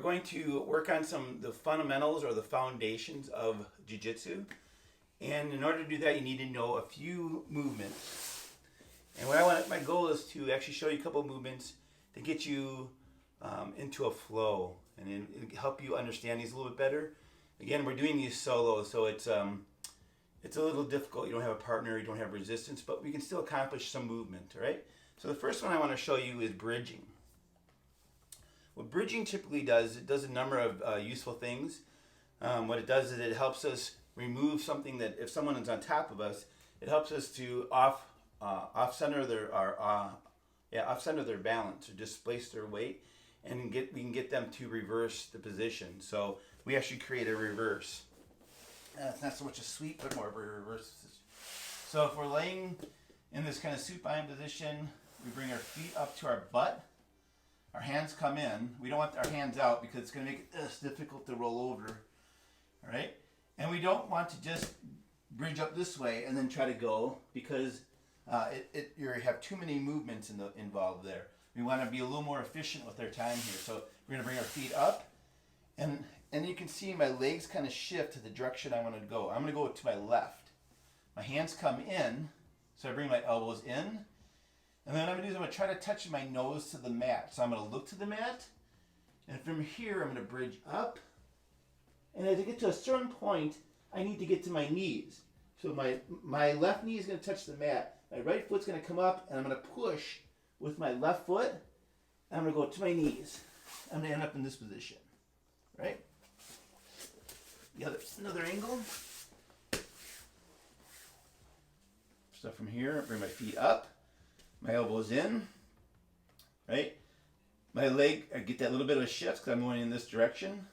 going to work on the fundamentals or the foundations of Jiu Jitsu. And in order to do that, you need to know a few movements. And my goal is to actually show you a couple of movements to get you into a flow and help you understand these a little bit better. Again, we're doing these solo, so it's a little difficult. You don't have a partner, you don't have resistance, but we can still accomplish some movement, right? So the first one I want to show you is bridging. What bridging typically does, it does a number of useful things. What it does is it helps us remove something that if someone is on top of us, it helps us to off center their balance or displace their weight, and we can get them to reverse the position. So we actually create a reverse. It's not so much a sweep, but more of a reverse. So if we're laying in this kind of supine position, we bring our feet up to our butt. Our hands come in. We don't want our hands out because it's going to make it difficult to roll over. All right? And we don't want to just bridge up this way and then try to go, because you have too many movements involved there. We want to be a little more efficient with our time here. So we're going to bring our feet up, and you can see my legs kind of shift to the direction I want to go. I'm going to go to my left. My hands come in, so I bring my elbows in. And then what I'm going to do is I'm going to try to touch my nose to the mat. So I'm going to look to the mat, and from here I'm going to bridge up. And as I get to a certain point, I need to get to my knees. So my left knee is going to touch the mat. My right foot's going to come up, and I'm going to push with my left foot. And I'm going to go to my knees. I'm going to end up in this position, right? Another angle. So from here, I bring my feet up. My elbows in, right? My leg, I get that little bit of a shift because I'm going in this direction,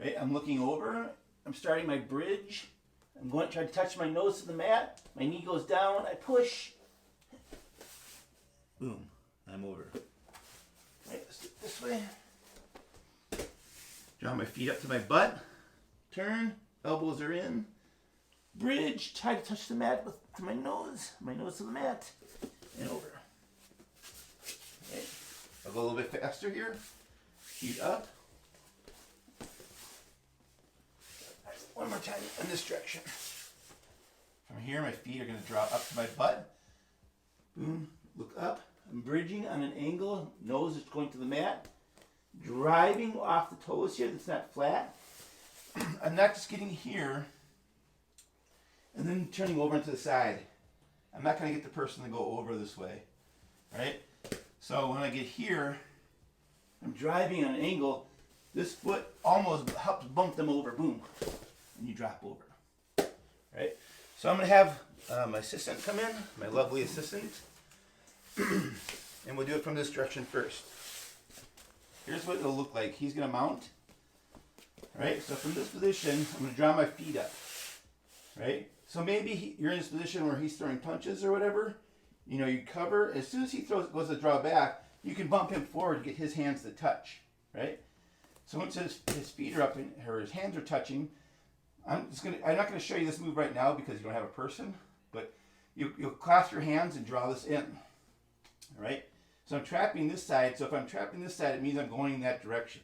right? I'm looking over. I'm starting my bridge. I'm going to try to touch my nose to the mat. My knee goes down. I push. Boom. I'm over. Right, let's do it this way. Draw my feet up to my butt. Turn. Elbows are in. Bridge. Try to touch the mat to my nose to the mat. And over. Okay. I'll go a little bit faster here. Feet up. One more time in this direction. From here, my feet are going to draw up to my butt. Boom. Look up. I'm bridging on an angle. Nose is going to the mat. Driving off the toes here. That's not flat. I'm not just getting here and then turning over into the side. I'm not going to get the person to go over this way, right? So when I get here, I'm driving on an angle. This foot almost helps bump them over. Boom. And you drop over, right? So I'm going to have my assistant come in, my lovely assistant. And we'll do it from this direction first. Here's what it'll look like. He's going to mount, right? So from this position, I'm going to draw my feet up, right? So maybe you're in this position where he's throwing punches or whatever. You know, you cover. As soon as he goes to draw back, you can bump him forward to get his hands to touch, right? So once his feet are up or his hands are touching, I'm not going to show you this move right now because you don't have a person, but you'll clasp your hands and draw this in, all right? So I'm trapping this side. So if I'm trapping this side, it means I'm going in that direction.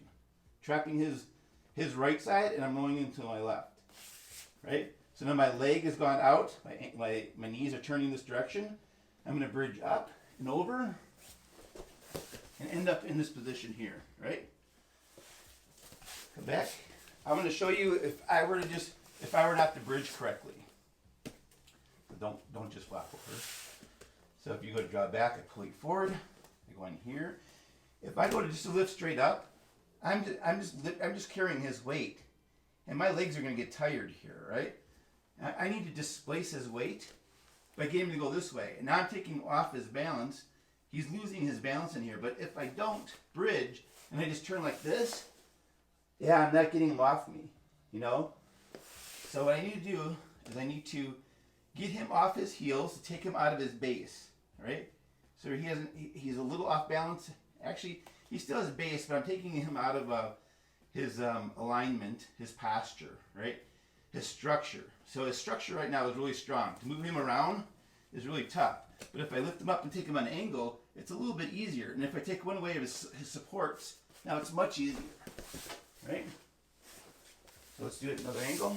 Trapping his right side, and I'm going into my left, right? So now my leg has gone out. My knees are turning this direction. I'm going to bridge up and over and end up in this position here, right? Come back. I'm going to show you if I were not to bridge correctly. So don't just flop over. So if you go to draw back, I pull you forward. I go in here. If I go to just lift straight up, I'm just carrying his weight, and my legs are going to get tired here, right? I need to displace his weight by getting him to go this way. And now I'm taking off his balance. He's losing his balance in here. But if I don't bridge and I just turn like this, yeah, I'm not getting him off me, you know? So what I need to do is I need to get him off his heels to take him out of his base, right? So he's a little off balance. Actually, he still has base, but I'm taking him out of his alignment, his posture, right? His structure. So his structure right now is really strong. To move him around is really tough. But if I lift him up and take him on an angle, it's a little bit easier. And if I take one away of his supports, Now it's much easier, right? So let's do it another angle.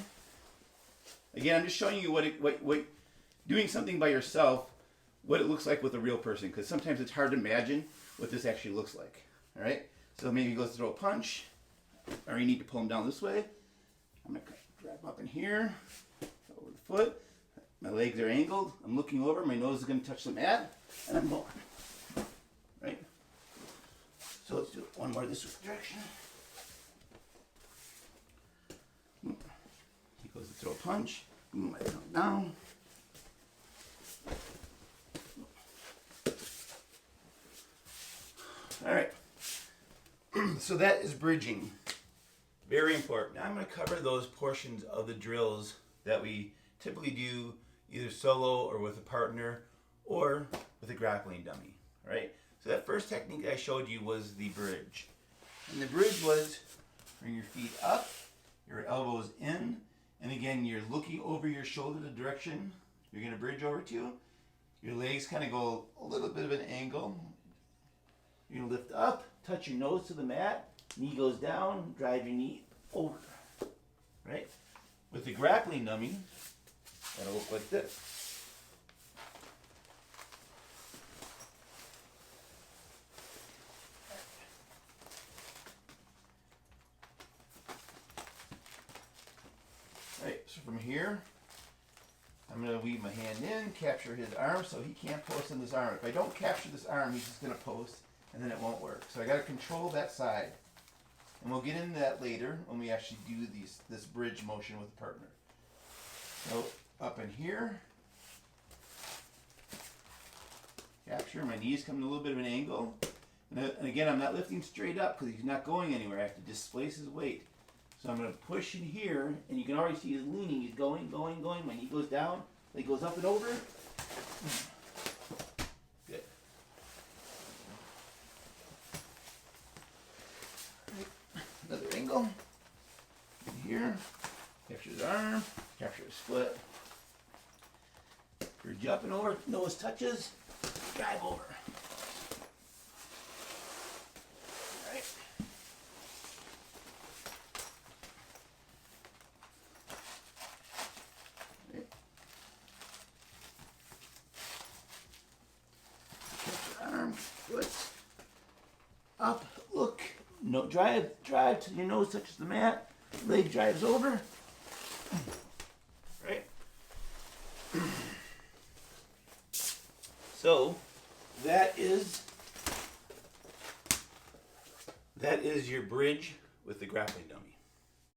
Again, I'm just showing you what doing something by yourself, what it looks like with a real person, because sometimes it's hard to imagine what this actually looks like. All right. So maybe he goes to throw a punch, or you need to pull him down this way. I'm gonna grab up in here, over the foot. My legs are angled. I'm looking over. My nose is gonna touch the mat, and I'm going. Right. So let's do one more this direction. He goes to throw a punch. Boom, I come down. All right. So that is bridging. Very important. Now I'm going to cover those portions of the drills that we typically do either solo or with a partner or with a grappling dummy. All right. So that first technique I showed you was the bridge. And the bridge was bring your feet up, your elbows in, and again, you're looking over your shoulder the direction you're going to bridge over to. Your legs kind of go a little bit of an angle. You're going to lift up, touch your nose to the mat, knee goes down, drive your knee over. Right? With the grappling dummy, that'll look like this. Right, so from here, I'm going to weave my hand in, capture his arm so he can't post in this arm. If I don't capture this arm, he's just going to post, and then it won't work. So I got to control that side. And we'll get into that later when we actually do this bridge motion with a partner. So up in here, capture, my knees come to a little bit of an angle. And again, I'm not lifting straight up because he's not going anywhere. I have to displace his weight. So I'm going to push in here, and you can already see he's leaning. He's going. My knee goes down, leg goes up and over. Good. Another angle. In here. Capture his arm. Capture his foot. Bridge up and over. Nose touches. Drive over. Up, look, no, drive till your nose touches the mat, leg drives over, right? So, that is your bridge with the grappling dummy.